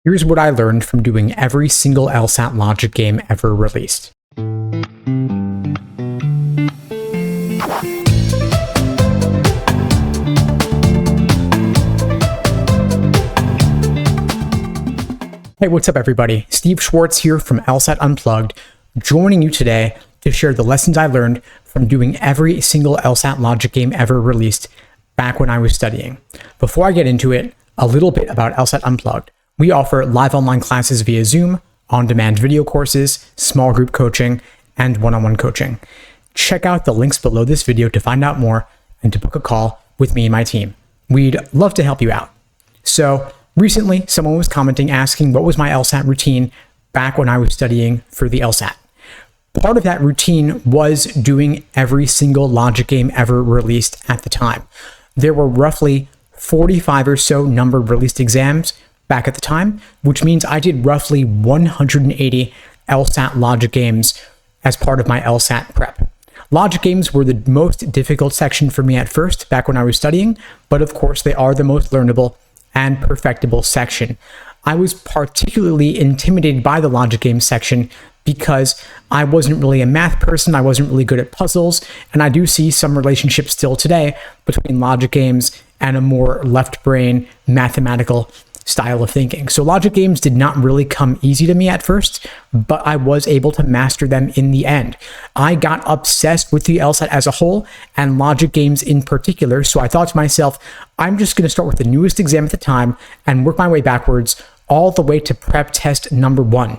Here's what I learned from doing every single LSAT logic game ever released. Hey, what's up everybody? Steve Schwartz here from LSAT Unplugged, joining you today to share the lessons I learned from doing every single LSAT logic game ever released back when I was studying. Before I get into it, a little bit about LSAT Unplugged. We offer live online classes via Zoom, on-demand video courses, small group coaching, and one-on-one coaching. Check out the links below this video to find out more and to book a call with me and my team. We'd love to help you out. So, recently, someone was commenting asking what was my LSAT routine back when I was studying for the LSAT. Part of that routine was doing every single logic game ever released at the time. There were roughly 45 or so numbered released exams back at the time, which means I did roughly 180 LSAT logic games as part of my LSAT prep. Logic games were the most difficult section for me at first, back when I was studying, but of course they are the most learnable and perfectible section. I was particularly intimidated by the logic game section because I wasn't really a math person, I wasn't really good at puzzles, and I do see some relationships still today between logic games and a more left brain mathematical style of thinking. So logic games did not really come easy to me at first, but I was able to master them in the end. I got obsessed with the LSAT as a whole and logic games in particular, so I thought to myself, I'm just going to start with the newest exam at the time and work my way backwards all the way to PrepTest number 1.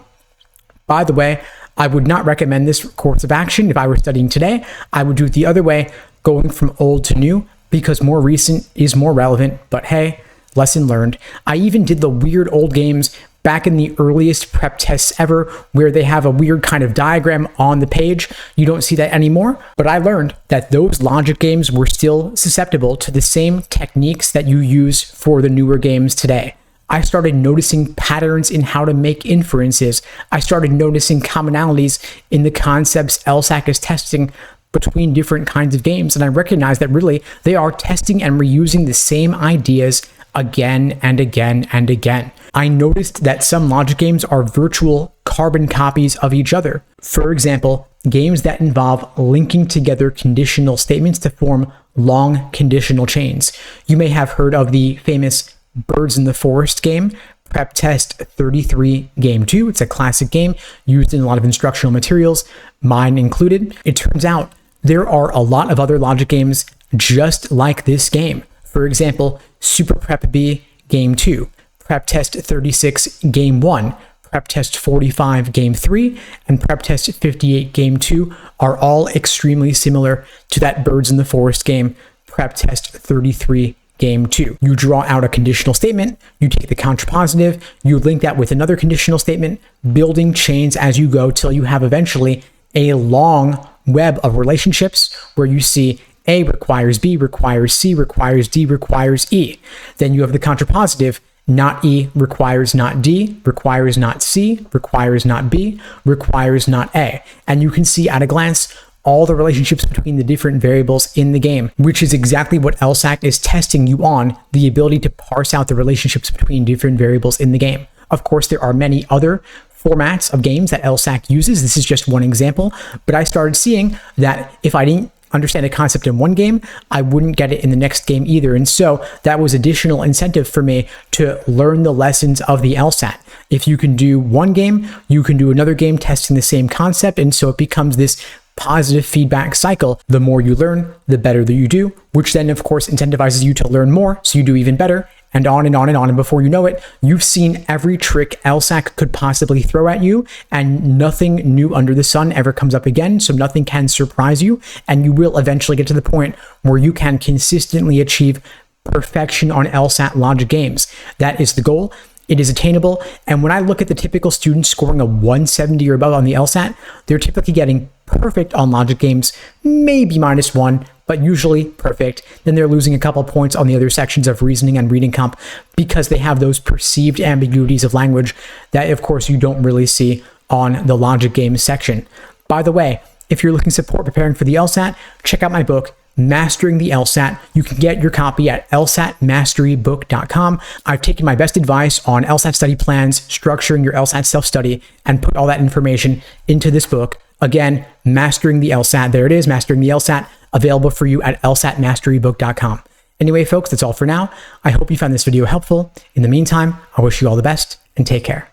By the way, I would not recommend this course of action if I were studying today. I would do it the other way, going from old to new, because more recent is more relevant, but hey, lesson learned. I even did the weird old games back in the earliest prep tests ever, where they have a weird kind of diagram on the page. You don't see that anymore, but I learned that those logic games were still susceptible to the same techniques that you use for the newer games today. I started noticing patterns in how to make inferences. I started noticing commonalities in the concepts LSAT is testing between different kinds of games, and I recognized that really they are testing and reusing the same ideas again and again and again. I noticed that some logic games are virtual carbon copies of each other. For example, games that involve linking together conditional statements to form long conditional chains. You may have heard of the famous Birds in the Forest game, PrepTest 33 Game 2. It's a classic game used in a lot of instructional materials, mine included. It turns out there are a lot of other logic games just like this game. For example, Super Prep B Game 2, PrepTest 36 Game 1, PrepTest 45 Game 3, and PrepTest 58 Game 2 are all extremely similar to that Birds in the Forest game, PrepTest 33 Game 2. You draw out a conditional statement, you take the contrapositive, you link that with another conditional statement, building chains as you go till you have eventually a long web of relationships where you see A requires B, requires C, requires D, requires E. Then you have the contrapositive, not E requires not D, requires not C, requires not B, requires not A. And you can see at a glance all the relationships between the different variables in the game, which is exactly what LSAT is testing you on, the ability to parse out the relationships between different variables in the game. Of course, there are many other formats of games that LSAT uses. This is just one example, but I started seeing that if I didn't understand a concept in one game, I wouldn't get it in the next game either. And so that was additional incentive for me to learn the lessons of the LSAT. If you can do one game, you can do another game testing the same concept. And so it becomes this positive feedback cycle. The more you learn, the better that you do, which then of course incentivizes you to learn more, so you do even better, and on and on and on. And before you know it, you've seen every trick LSAT could possibly throw at you, and nothing new under the sun ever comes up again, so nothing can surprise you, and you will eventually get to the point where you can consistently achieve perfection on LSAT logic games. That is the goal. It is attainable, and when I look at the typical student scoring a 170 or above on the LSAT, they're typically getting perfect on logic games, maybe -1, but usually perfect. Then they're losing a couple points on the other sections of reasoning and reading comp because they have those perceived ambiguities of language that, of course, you don't really see on the logic game section. By the way, if you're looking to support preparing for the LSAT, check out my book, Mastering the LSAT. You can get your copy at lsatmasterybook.com. I've taken my best advice on LSAT study plans, structuring your LSAT self-study, and put all that information into this book. Again, Mastering the LSAT. There it is, Mastering the LSAT, available for you at lsatmasterybook.com. Anyway, folks, that's all for now. I hope you found this video helpful. In the meantime, I wish you all the best and take care.